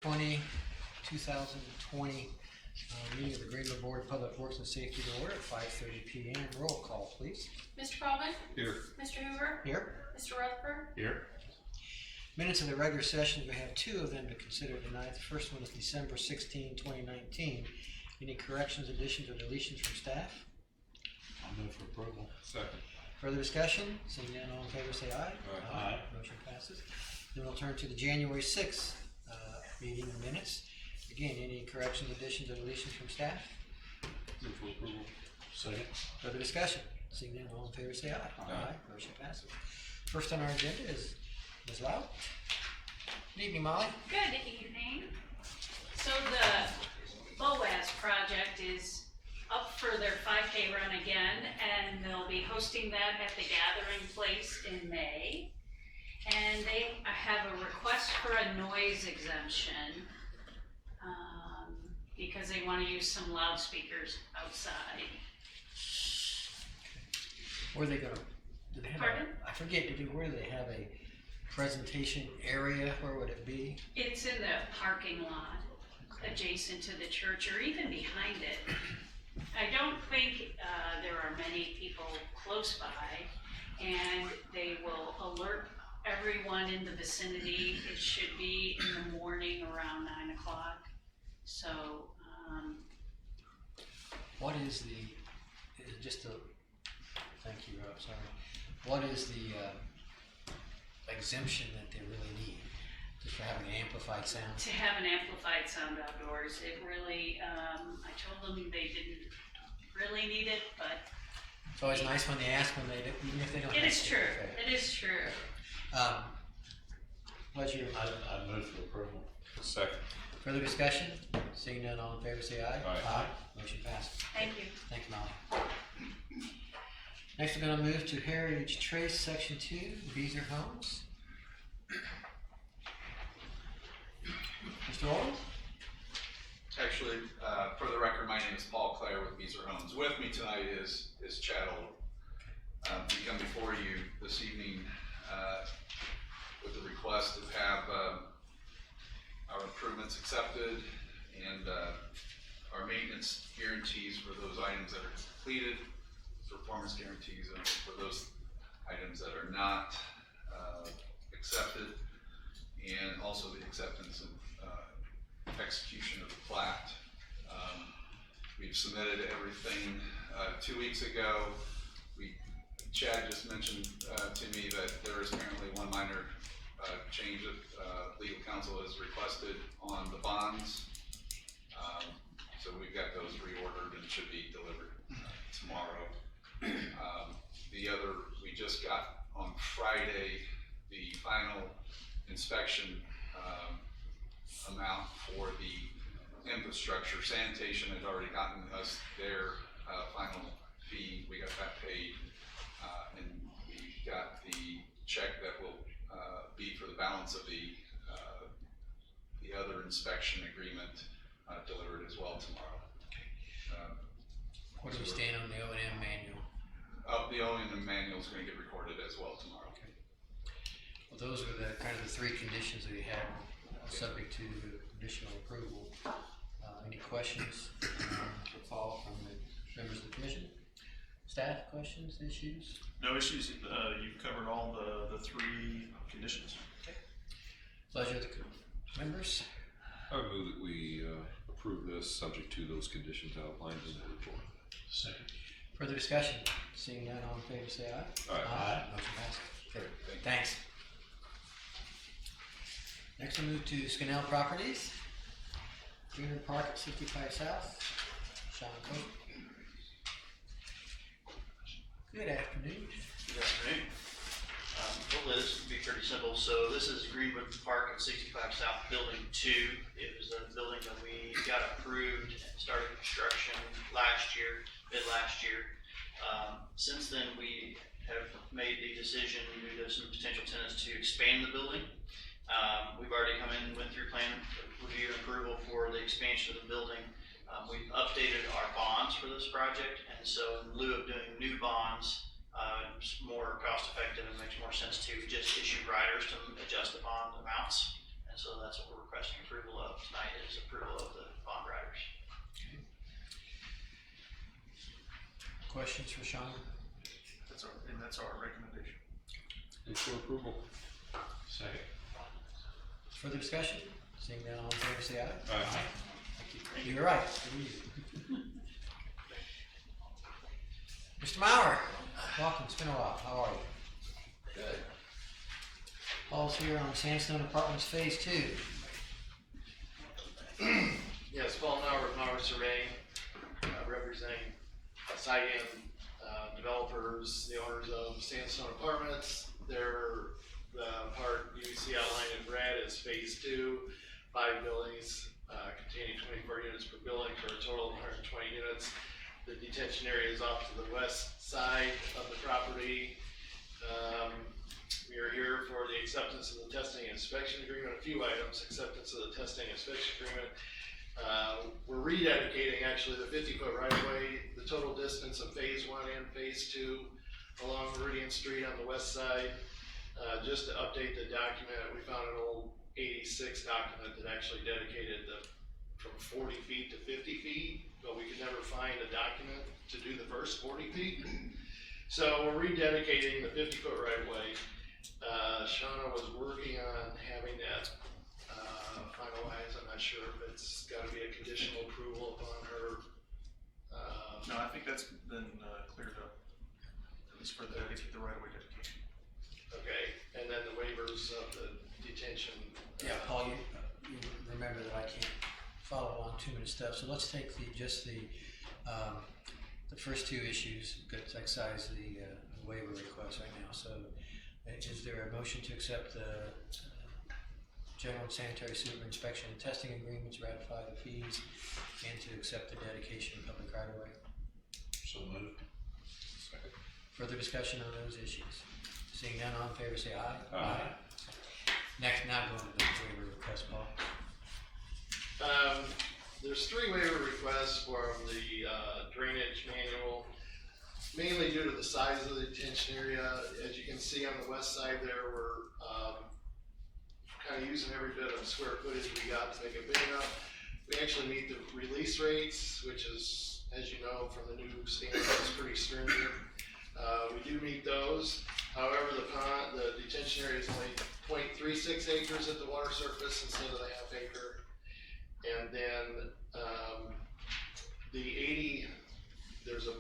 2020 meeting of the Greenville Board of Public Works and Safety to order at 5:30 p.m. Roll call, please. Mr. Baldwin? Here. Mr. Hoover? Here. Mr. Rutherford? Here. Minutes of the regular session, we have two of them to consider tonight. The first one is December 16, 2019. Any corrections, additions, or deletions from staff? I'll move for approval. Second. Further discussion? Seeing none, all in favor say aye. Aye. Motion passes. Then we'll turn to the January 6th meeting minutes. Again, any corrections, additions, or deletions from staff? Move for approval. Second. Further discussion? Seeing none, all in favor say aye. Aye. Motion passes. First on our agenda is Ms. Lau. Good evening, Molly. Good evening. So the BOAS project is up for their 5K run again, and they'll be hosting that at the Gathering Place in May. And they have a request for a noise exemption because they want to use some loudspeakers outside. Where are they going to? Do they have Pardon? I forget. Where do they have a presentation area? Where would it be? It's in the parking lot adjacent to the church or even behind it. I don't think there are many people close by, and they will alert everyone in the vicinity. It should be in the morning around 9 o'clock. So, What is the? Is it just a? Thank you, Rob. Sorry. What is the exemption that they really need? Just for having an amplified sound? to have an amplified sound outdoors, it really, I told them they didn't really need it, but It's always nice when they ask when they do, even if they don't. it have is to. true. Okay. It is true. What's your I move for approval. Second. further discussion? Seeing none, all in favor say aye. Aye. Motion passes. Thank you. Thank you, Molly. Next, we're going to move to Heritage Trace, Section 2, Beezer Homes. Mr. Oldham? Actually, for the record, my name is Paul Clare with Beezer Homes. With me tonight is Chad Oldham. We come before you this evening with the request to have our improvements accepted and our maintenance guarantees for those items that are completed, performance guarantees for those items that are not accepted, and also the acceptance and execution of the plat. We've submitted everything 2 weeks ago. Chad just mentioned to me that there is apparently one minor change that legal counsel has requested on the bonds. So we've got those reordered and should be delivered tomorrow. We just got on Friday the final inspection amount for the infrastructure. Sanitation had already gotten us their final fee. We got that paid, and we got the check that will be for the balance of the other inspection agreement delivered as well tomorrow. What do we stand on the O&M manual? The O&M manual is going to get recorded as well tomorrow. Okay. Well, those are the kind of the three conditions that we have, subject to additional approval. Any questions or follow from the members of the commission? Staff questions, issues? No issues. You've covered all the three conditions. Okay. Pleasure of the members. I would move that we approve this subject to those conditions outlined in the report. Second. Further discussion? Seeing none, all in favor say aye. Aye. Motion passes. Okay. Thanks. Next we'll move to Scannell Properties. Junior Park at 65 South. Sean Cope. Good afternoon. Good afternoon. Hopefully this will be pretty simple. So this is Greenwood Park at 65 South Building 2. It was a building that we got approved and started construction mid last year. Since then we have made the decision due to some potential tenants to expand the building. We've already come in and went through plan review and approval for the expansion of the building. We've updated our bonds for this project, and so in lieu of doing new bonds, it's more cost effective and makes more sense to just issue riders to adjust the bond amounts. And so that's what we're requesting approval of tonight, is approval of the bond riders. Questions for Sean? That's our recommendation. Move for approval. Second. Further discussion? Seeing none, all in favor, say aye. Aye. Thank you. You're right. Mr. Mauer, welcome. It's been a while. How are you? Good. Paul's here on Sandstone Apartments Phase 2. Yes, Paul Mauer with Mauer Surveying, representing Saigon developers, the owners of Sandstone Apartments. They're the part you see outlined in red is Phase 2, 5 buildings containing 24 units per building for a total of 120 units. The detention area is off to the west side of the property. We are here for the acceptance of the testing and inspection agreement. A few items: acceptance of the testing and inspection agreement. We're rededicating actually the 50-foot right-of-way, the total distance of Phase 1 and Phase 2 along Meridian Street on the west side. Just to update the document, we found an old 86 document that actually dedicated from 40 feet to 50 feet, but we could never find a document to do the first 40 feet. So we're rededicating the 50-foot right-of-way. Shauna was working on having that finalized. I'm not sure if it's got to be a conditional approval upon her. No, I think that's been cleared up. At least for the right-of-way dedication. Okay, and then the waivers of the detention. Yeah, Paul, you remember that I can't follow along too many steps, so let's take the first two issues, let's excise the waiver request right now. So is there a motion to accept the general and sanitary sewer inspection and testing agreements, ratify the fees, and to accept the dedication of public right of way? So moved. Second. Further discussion on those issues? Seeing none, all in favor say aye. Aye. Next, now go to the waiver request, Paul. There's 3 waiver requests from the drainage manual, mainly due to the size of the detention area. As you can see on the west side there, we're kind of using every bit of square footage we got to make it big enough. We actually meet the release rates, which is, as you know, from the new standards, is pretty stringent. We do meet those. However, the detention area is only 0.36 acres at the water surface instead of the half acre. And then there's a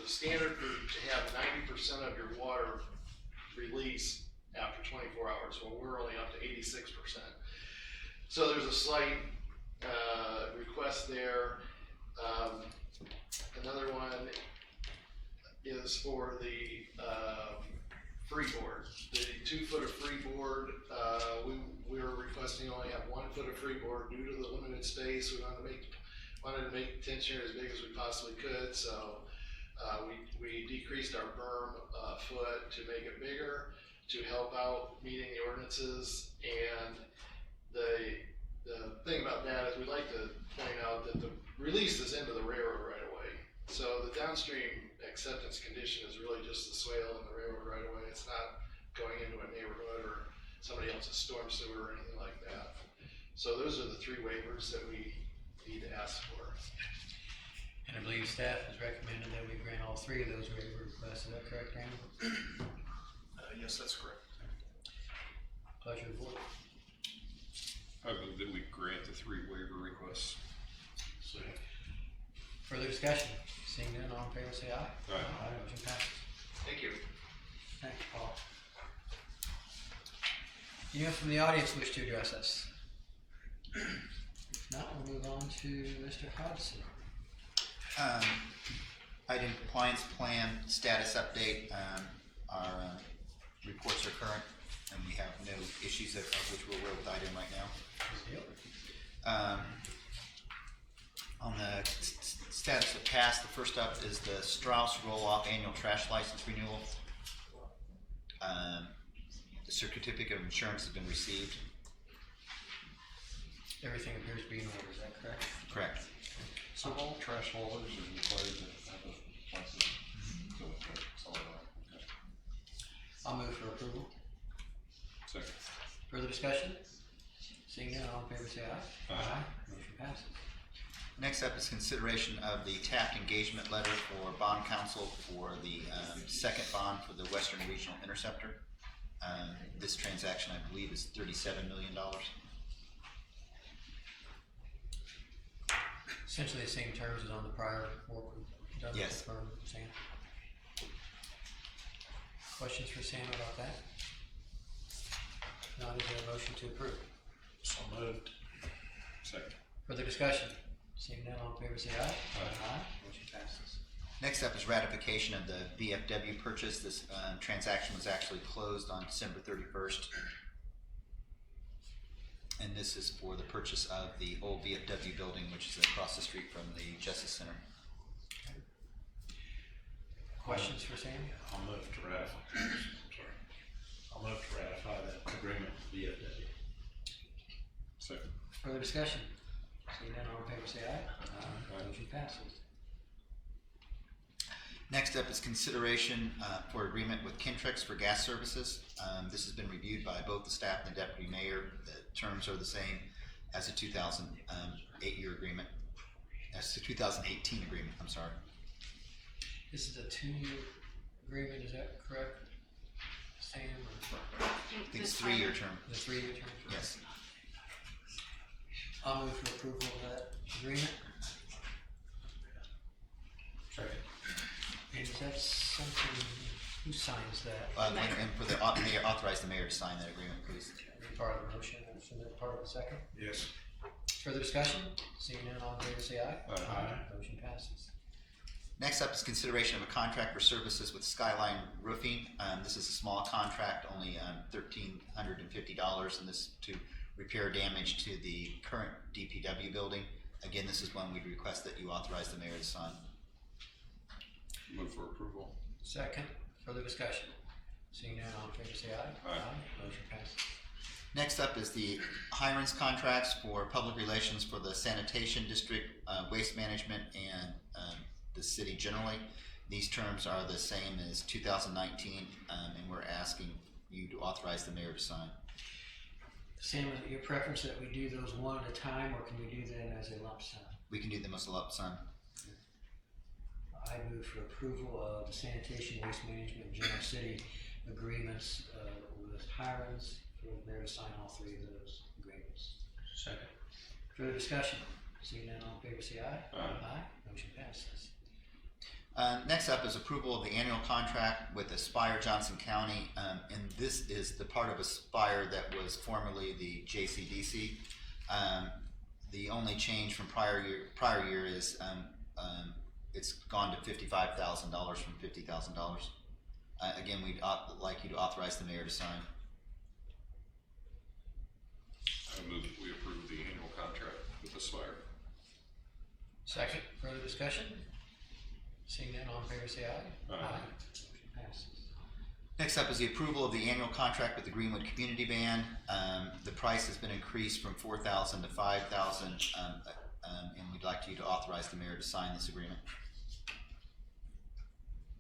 standard to have 90% of your water released after 24 hours. Well, we're only up to 86%. So there's a slight request there. Another one is for the freeboard. The 2 foot of freeboard, we were requesting only have 1 foot of freeboard due to the limited space. We wanted to make the detention area as big as we possibly could, so we decreased our berm a foot to make it bigger to help out meeting the ordinances. And the thing about that is we'd like to point out that the release is into the railroad right away. So the downstream acceptance condition is really just the swale and the railroad right away. It's not going into a neighborhood or somebody else's storm sewer or anything like that. So those are the 3 waivers that we need to ask for. And I believe staff has recommended that we grant all 3 of those waiver requests. Is that correct, Randy? Yes, that's correct. Pleasure of the board. I move that we grant the 3 waiver requests. Second. Further discussion? Seeing none, all in favor say aye. Aye. Motion passes. Thank you. Thank you, Paul. Anyone from the audience wish to address us? If not, we'll move on to Mr. Hodgson. Item compliance plan status update. Our reports are current and we have no issues of which we're aware with item right now. On the status of pass, the first up is the Strauss roll-off annual trash license renewal. The certificate of insurance has been received. Everything appears to be in order, is that correct? Correct. So all trash haulers are required to have a license. So that's all right. Okay. I'll move for approval. Second. Further discussion? Seeing none, all in favor say aye. Aye. Motion passes. Next up is consideration of the tapped engagement letter for bond counsel for the second bond for the Western Regional Interceptor. This transaction, I believe, is $37 million. Essentially the same terms as on the prior work we've done with Yes. the firm, Sam. Questions for Sam about that? Not, is there a motion to approve? So moved. Second. Further discussion? Seeing none, all in favor say aye. Aye. Motion passes. Next up is ratification of the VFW purchase. This transaction was actually closed on December 31st. And this is for the purchase of the old VFW building, which is across the street from the Justice Center. Questions for Sam? I'll move to ratify. Sorry. I'll move to ratify that agreement with VFW. Second. Further discussion? Seeing none, all in favor say aye. Motion passes. Next up is consideration for agreement with Kintrix for gas services. This has been reviewed by both the staff and the deputy mayor. The terms are the same as the 2008 agreement. As the 2018 agreement, I'm sorry. This is a 2-year agreement, is that correct, Sam? Or I think it's 3-year term. the 3-year term? Yes. I'll move for approval of that agreement. Second. And is that something, who signs that? And for the mayor, authorize the mayor to sign that agreement, please. Be part of the motion, and submit part of the second. Yes. Further discussion? Seeing none, all in favor say aye. Aye. Motion passes. Next up is consideration of a contract for services with Skyline Roofing. This is a small contract, only $1,350, and this to repair damage to the current DPW building. Again, this is one we'd request that you authorize the mayor to sign. Move for approval. Second, further discussion? Seeing none, all in favor say aye. Aye. Motion passes. Next up is the hirings contracts for public relations for the sanitation district, waste management, and the city generally. These terms are the same as 2019, and we're asking you to authorize the mayor to sign. Sam, is it your preference that we do those one at a time, or can we do them as a lump sum? We can do them as a lump sum. I move for approval of the sanitation, waste management, and general city agreements with Hirons, for the mayor to sign all 3 of those agreements. Second. Further discussion? Seeing none, all in favor say aye. Aye. Motion passes. Next up is approval of the annual contract with Aspire Johnson County, and this is the part of Aspire that was formerly the JCDC. The only change from prior year is it's gone to $55,000 from $50,000. Again, we'd like you to authorize the mayor to sign. I move that we approve the annual contract with Aspire. Second, further discussion? Seeing none, all in favor say aye. Aye. Motion passes. Next up is the approval of the annual contract with the Greenwood Community Band. The price has been increased from $4,000 to $5,000, and we'd like you to authorize the mayor to sign this agreement.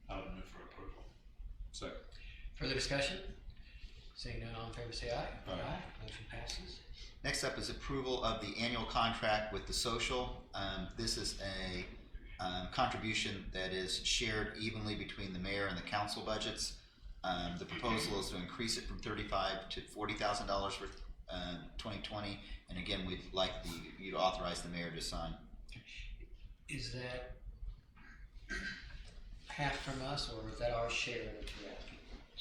I would move for approval. Second. Further discussion? Seeing none, all in favor say aye. Aye. Motion passes. Next up is approval of the annual contract with the Social. This is a contribution that is shared evenly between the mayor and the council budgets. The proposal is to increase it from $35,000 to $40,000 for 2020, and again, we'd like you to authorize the mayor to sign. Is that half from us, or is that our share that you're asking?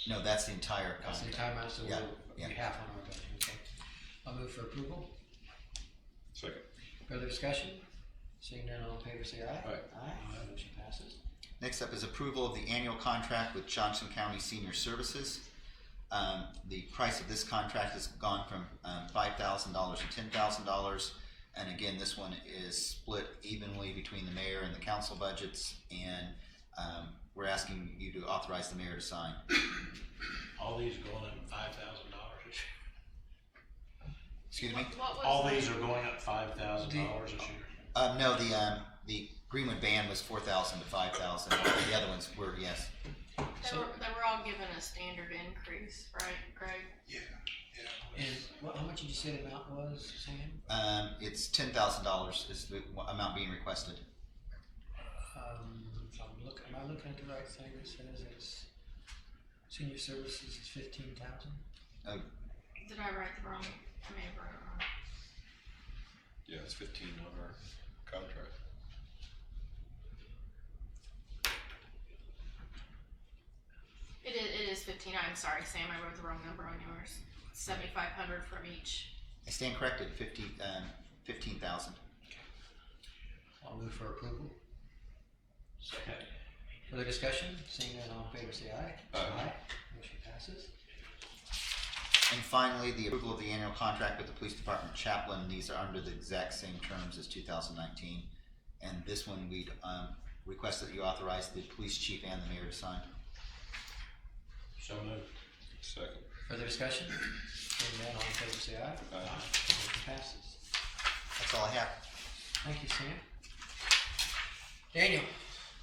No, that's the entire That's the contract. entire amount, so Yeah, we'll yeah. be half on our budget, okay? I'll move for approval. Second. Further discussion? Seeing none, all in favor say aye. Aye. Motion passes. Next up is approval of the annual contract with Johnson County Senior Services. The price of this contract has gone from $5,000 to $10,000, and again, this one is split evenly between the mayor and the council budgets, and we're asking you to authorize the mayor to sign. All these are going up $5,000. Excuse me? All these are going up $5,000 this year. No, the Greenwood band was $4,000 to $5,000. The other ones were, yes. They were all given a standard increase, right, Greg? And how much did you say the amount was, Sam? It's $10,000 is the amount being requested. Am I looking at the right thing? It says it's senior services is 15,000. Oh, Did I write the wrong? I may have wrote it wrong. Yeah, it's 15 on our contract. It is 15. I'm sorry, Sam. I wrote the wrong number on yours. 7,500 from each. I stand corrected. 15,000. I'll move for approval. Second. Further discussion? Seeing none, all in favor say aye. Aye. Motion passes. And finally, the approval of the annual contract with the police department chaplain. These are under the exact same terms as 2019. And this one, we'd request that you authorize the police chief and the mayor to sign. So moved. Second. Further discussion? Seeing none, all in favor say aye. Aye. Motion passes. That's all I have. Thank you, Sam. Daniel?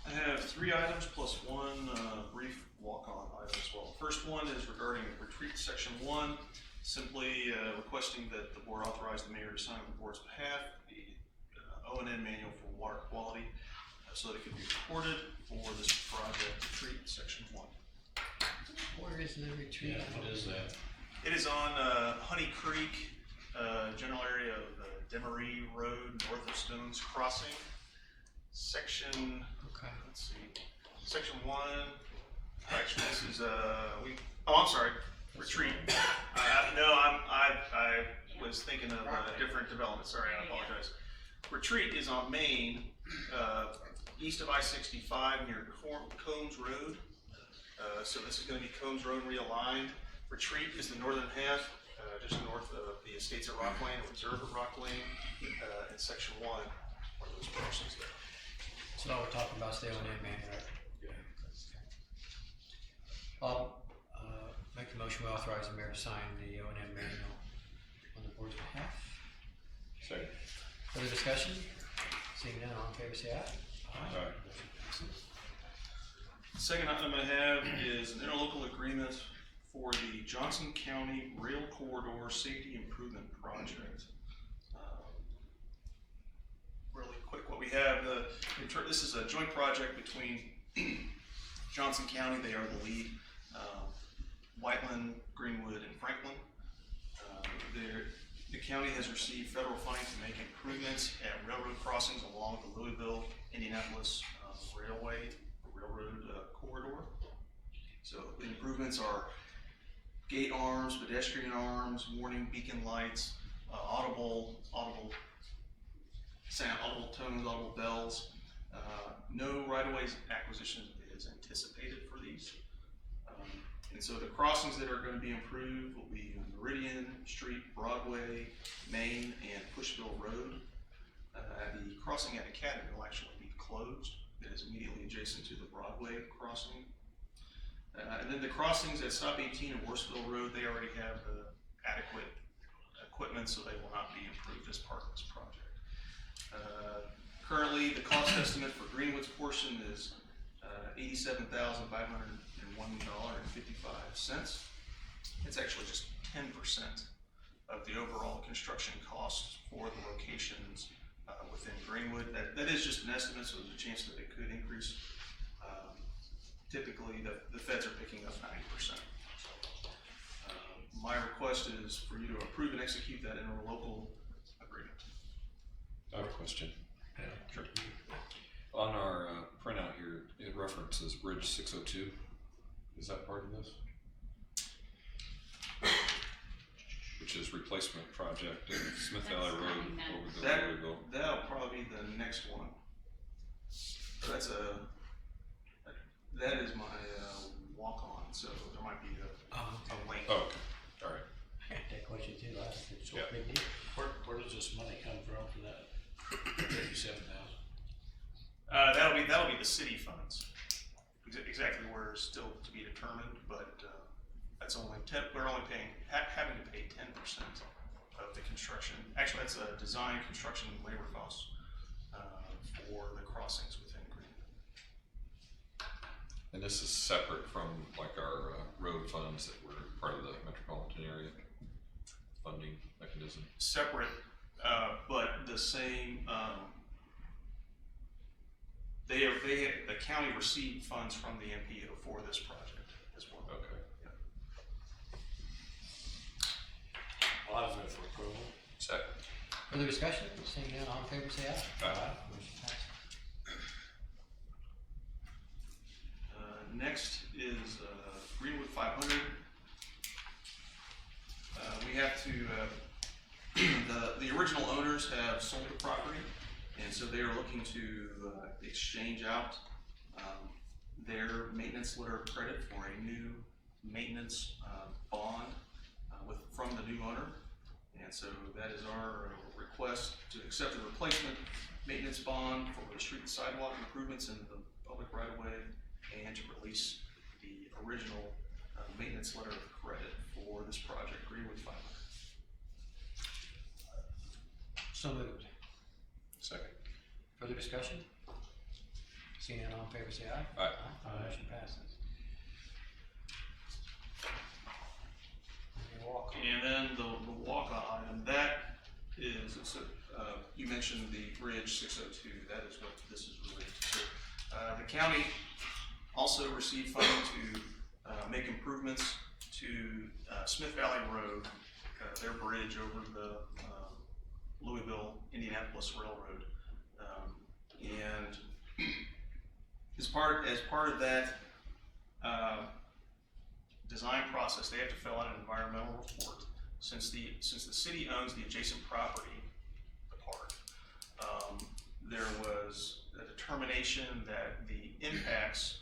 I have 3 items plus one brief walk-on item as well. First one is regarding retreat section 1, simply requesting that the board authorize the mayor to sign on the board's behalf the O&M manual for water quality so that it can be recorded for this project retreat section 1. Where is the retreat? Yeah, what is that? It is on Honey Creek, general area of Demery Road, north of Stones Crossing. Section, Okay. let's see, section 1, actually this is, I'm sorry, retreat. I was thinking of a different development, sorry, I apologize. Retreat is on Main, east of I-65 near Combs Road. So this is going to be Combs Road realigned. Retreat is the northern half, just north of the estates at Rock Lane, Reserve at Rock Lane, in section 1, where those crossings there. So all we're talking about is the O&M man, right? Yeah. I'll make the motion, we authorize the mayor to sign the O&M manual on the board's behalf. Second. Further discussion? Seeing none, all in favor say aye. Aye. Motion passes. Second item I have is an interlocal agreement for the Johnson County Rail Corridor Safety Improvement Project. Really quick, what we have, this is a joint project between Johnson County, they are the lead, Whiteland, Greenwood, and Franklin. The county has received federal funding to make improvements at railroad crossings along the Louisville, Indianapolis railroad corridor. So the improvements are gate arms, pedestrian arms, warning beacon lights, audible sound, audible tones, audible bells. No right-of-way acquisition is anticipated for these. And so the crossings that are going to be improved will be Meridian Street, Broadway, Main, and Pushville Road. The crossing at Academy will actually be closed. It is immediately adjacent to the Broadway crossing. And then the crossings at Stop 18 and Worsville Road, they already have adequate equipment, so they will not be improved as part of this project. Currently, the cost estimate for Greenwood's portion is $87,501.55. It's actually just 10% of the overall construction costs for the locations within Greenwood. That is just an estimate, so there's a chance that it could increase. Typically, the feds are picking up 90%. My request is for you to approve and execute that interlocal agreement. I have a question. Yeah, Sure. On our printout here, it references Bridge 602. Is that part of this? Which is replacement project in Smith Valley That's Road coming over the That- Louisville. That'll probably be the next one. So that is my walk-on, so there might be a link. Oh, okay. All right. I got that question too, I think it's a Yeah. big deal. Where does this money come from for that 37,000? That'll be the city funds. Exactly where is still to be determined, but that's only we're only having to pay 10% of the construction. Actually, that's a design, construction, and labor costs for the crossings within Greenwood. And this is separate from like our road funds that were part of the metropolitan area funding mechanism. Separate, but the same, the county received funds from the MPO for this project as well. Okay. Well, I move for approval. Second. Further discussion? Seeing none, all in favor, say aye. Aye. Motion passes. Next is Greenwood 500. We have to, the original owners have sold the property, and so they are looking to exchange out their maintenance letter of credit for a new maintenance bond from the new owner. And so that is our request to accept the replacement maintenance bond for the street and sidewalk improvements in the public right of way, and to release the original maintenance letter of credit for this project, Greenwood 500. So moved. Second. Further discussion? Seeing none, all in favor, say aye. Aye. Motion passes. Any walk? And then the walk-on item, that is, you mentioned the Bridge 602, that is what this is related to. The county also received funding to make improvements to Smith Valley Road, their bridge over the Louisville, Indianapolis Railroad. And as part of that design process, they have to fill out an environmental report. Since the city owns the adjacent property, the park, there was a determination that the impacts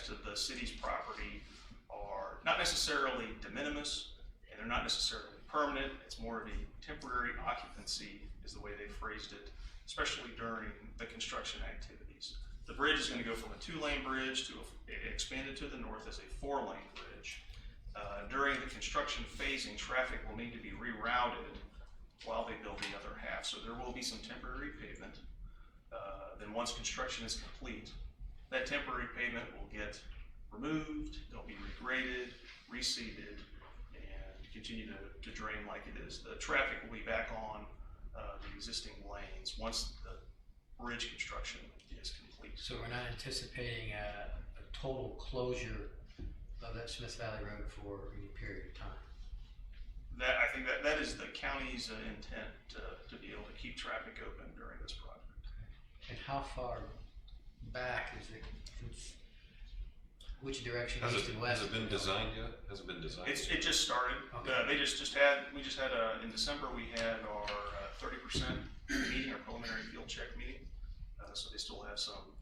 to the city's property are not necessarily de minimis, and they're not necessarily permanent. It's more of a temporary occupancy, is the way they phrased it, especially during the construction activities. The bridge is going to go from a 2-lane bridge to expanded to the north as a 4-lane bridge. During the construction phasing, traffic will need to be rerouted while they build the other half. So there will be some temporary pavement. Then once construction is complete, that temporary pavement will get removed, it'll be regraded, reseeded, and continue to drain like it is. The traffic will be back on the existing lanes once the bridge construction is complete. So we're not anticipating a total closure of that Smith Valley Road for any period of time? I think that is the county's intent to be able to keep traffic open during this project. And how far back is it? Which direction Has east and west? it been designed yet? Has it been designed? It just started. Okay. We just had in December we had our 30% meeting, our preliminary field check meeting. So they still have some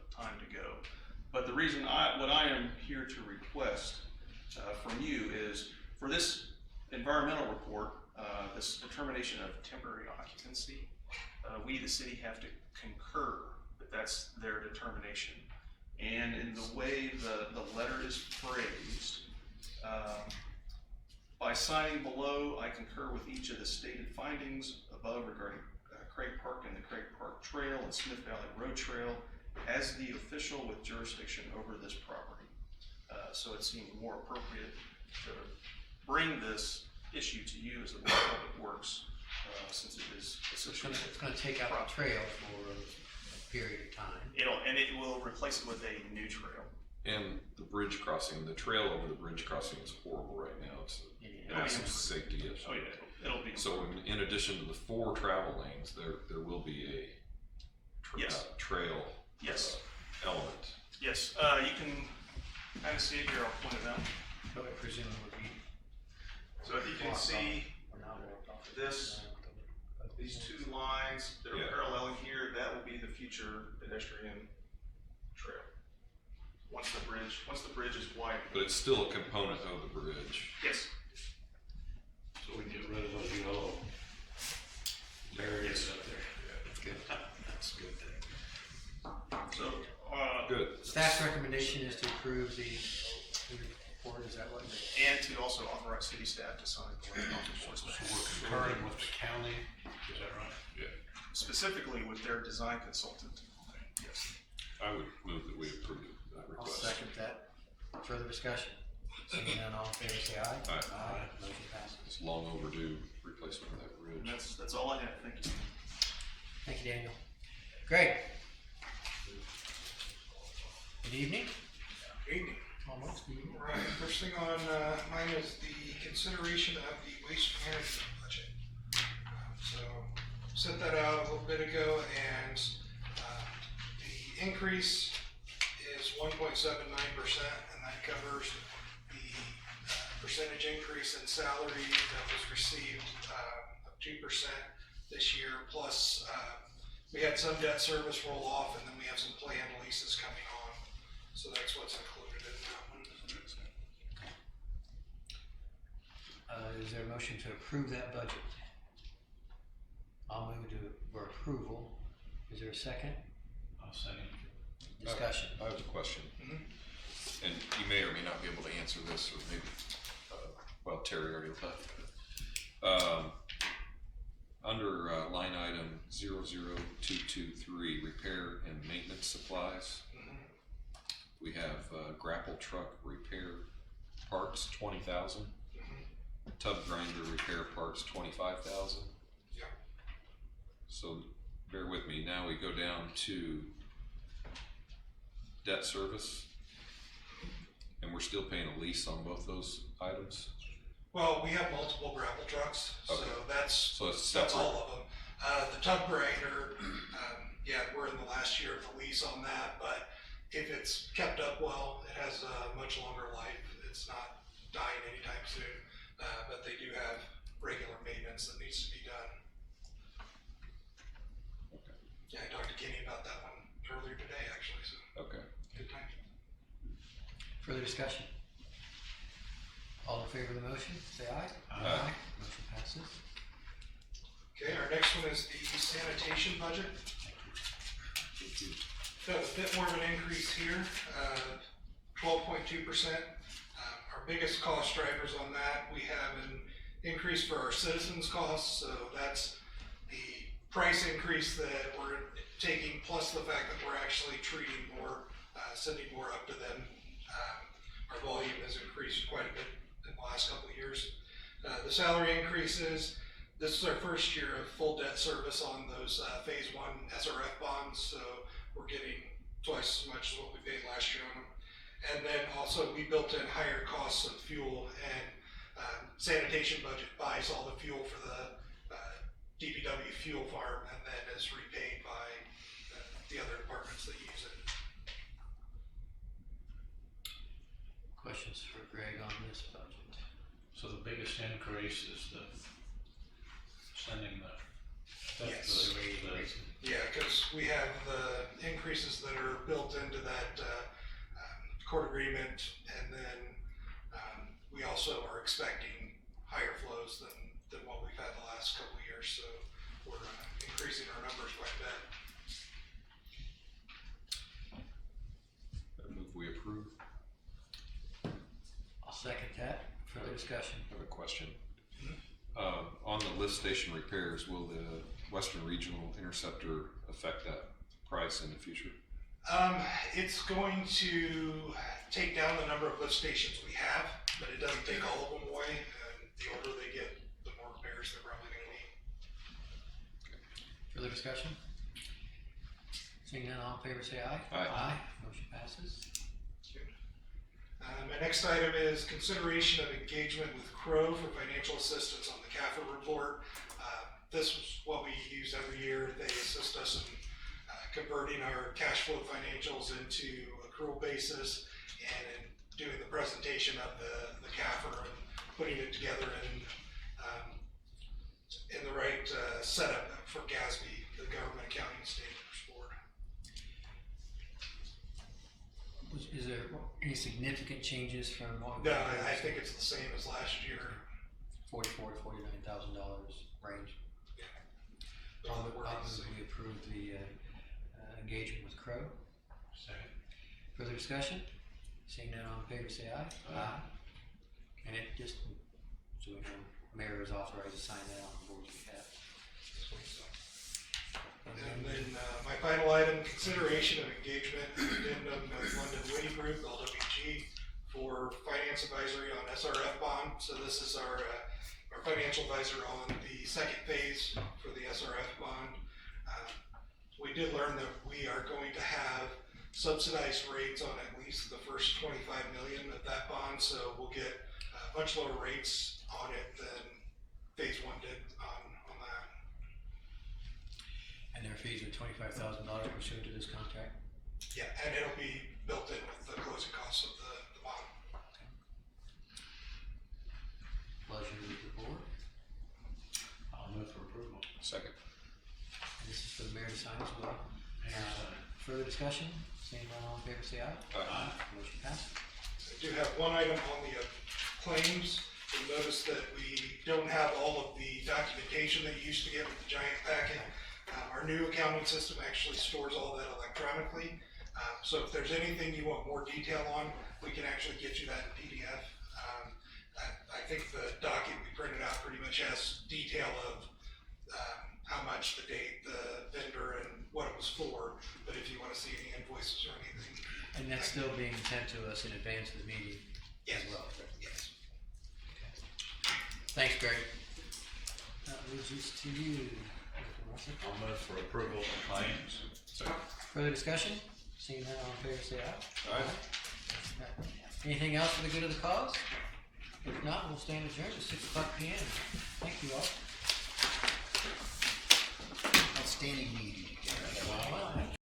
time to go. But the reason what I am here to request from you is for this environmental report, this determination of temporary occupancy, we, the city, have to concur that that's their determination. And in the way the letter is phrased, by signing below, I concur with each of the stated findings above regarding Craig Park and the Craig Park Trail and Smith Valley Road Trail as the official with jurisdiction over this property. So it seemed more appropriate to bring this issue to you as the Board of Public Works, since it is associated. It's going to take out the trail for a period of time. It will replace it with a new trail. And the bridge crossing, the trail over the bridge crossing is horrible right now. It has some safety issues. Oh yeah, it'll be. So in addition to the 4 travel lanes, there will be a Yes. trail Yes. element. Yes, you can kind of see it here, I'll point it out. So I presume it would be. So if you can see Or not walked off. this, these 2 lines that are Yeah. paralleling here, that will be the future pedestrian trail. Once the bridge is widened. But it's still a component of the bridge. Yes. So we can get rid of those yellow areas up there. That's good. That's a good thing. So, Good. Staff's recommendation is to approve the report, is that what? and to also authorize city staff to sign the letter of enforcement. So we're concurring with the county, is that right? Yeah. Specifically with their design consultant. Yes. I would move that we approve that I'll request. second that. Further discussion? Seeing none, all in favor say aye. Aye. Motion passes. It's long overdue replacement of that And bridge. that's all I have, thank you. Thank you, Daniel. Greg? Good evening. Evening. Almost evening. Right, first thing on mine is the consideration of the waste management budget. So, sent that out a little bit ago, and the increase is 1.79%, and that covers the percentage increase in salary that was received of 2% this year, plus we had some debt service roll off, and then we have some planned leases coming on. So that's what's included in that one. Is there a motion to approve that budget? I'll move to, for approval. Is there a second? I'll second. Discussion. I have a question. Mhm. And you may or may not be able to answer this, or maybe, well, Terry already left. Under line item 00223, repair and maintenance supplies, we have grapple truck repair parts 20,000, tub grinder repair parts 25,000. Yeah. So bear with me. Now we go down to debt service, and we're still paying a lease on both those items. Well, we have multiple gravel trucks, so Okay. that's So it's separate. all of them. The tub grinder, yeah, we're in the last year of the lease on that, but if it's kept up well, it has a much longer life. It's not dying anytime soon, but they do have regular maintenance that needs to be done. Okay. Yeah, I talked to Kenny about that one earlier today, actually, so Okay. good time. Further discussion? All in favor of the motion, say aye. Aye. Motion passes. Okay, our next one is the sanitation budget. Got a bit more of an increase here, 12.2%. Our biggest cost drivers on that, we have an increase for our citizens costs, so that's the price increase that we're taking, plus the fact that we're actually treating more, sending more up to them. Our volume has increased quite a bit in the last couple of years. The salary increases, this is our first year of full debt service on those phase one SRF bonds, so we're getting twice as much as what we paid last year on them. And then also we built in higher costs of fuel, and sanitation budget buys all the fuel for the DPW fuel farm, and then is repaid by the other departments that use it. Questions for Greg on this budget? So the biggest increase is the sending the. Yes. the- Yeah, because we have the increases that are built into that court agreement, and then we also are expecting higher flows than what we've had the last couple of years, so we're increasing our numbers quite a bit. I move we approve. I'll second that. Further discussion? I have a question. On the lift station repairs, will the Western Regional Interceptor affect that price in the future? It's going to take down the number of lift stations we have, but it doesn't take all of them away, and the older they get, the more repairs they're probably gonna need. Further discussion? Seeing none, all in favor say aye. Aye. Motion passes. My next item is consideration of engagement with Crow for financial assistance on the CAFR report. This is what we use every year. They assist us in converting our cash flow financials into accrual basis, and in doing the presentation of the CAFR and putting it together in the right setup for GASB, the Government Accounting Standards Board. Is there any significant changes from what? No, I think it's the same as last year. $44,000 to $49,000 range. All the work I'll is the move same. we approve the engagement with Crow. Second. Further discussion? Seeing none, all in favor say aye. Aye. And it just, so we know, Mayor is authorized to sign that on the board's behalf. And then my final item, consideration of engagement and addendum with London Witty Group, LWG, for finance advisory on SRF bond. So this is our financial advisor on the second phase for the SRF bond. We did learn that we are going to have subsidized rates on at least the first 25 million of that bond, so we'll get much lower rates on it than phase one did on that. And their fees are $25,000 pursuant to this contract? Yeah, and it'll be built in with the closing costs of the bond. Pleasure of the board. I'll move for approval. Second. And this is for the mayor to sign as well. Further discussion? Seeing none, all in favor, say aye. Aye. Motion passed. I do have one item on the claims. You'll notice that we don't have all of the documentation that you used to get with the giant packet. Our new accounting system actually stores all that electronically. So if there's anything you want more detail on, we can actually get you that in PDF. I think the document we printed out pretty much has detail of how much, the date, the vendor, and what it was for. But if you want to see any invoices or anything. And that's still being sent to us in advance of the meeting as Yes. well? Yes. Thanks, Greg. That moves us to you. Mr. Russell. I'll move for approval of claims. Further discussion? Seeing none, all in favor, say aye. Aye. Anything else for the good of the cause? If not, we'll stand adjourned at 6:00 p.m. Thank you all. Outstanding meeting. Wow.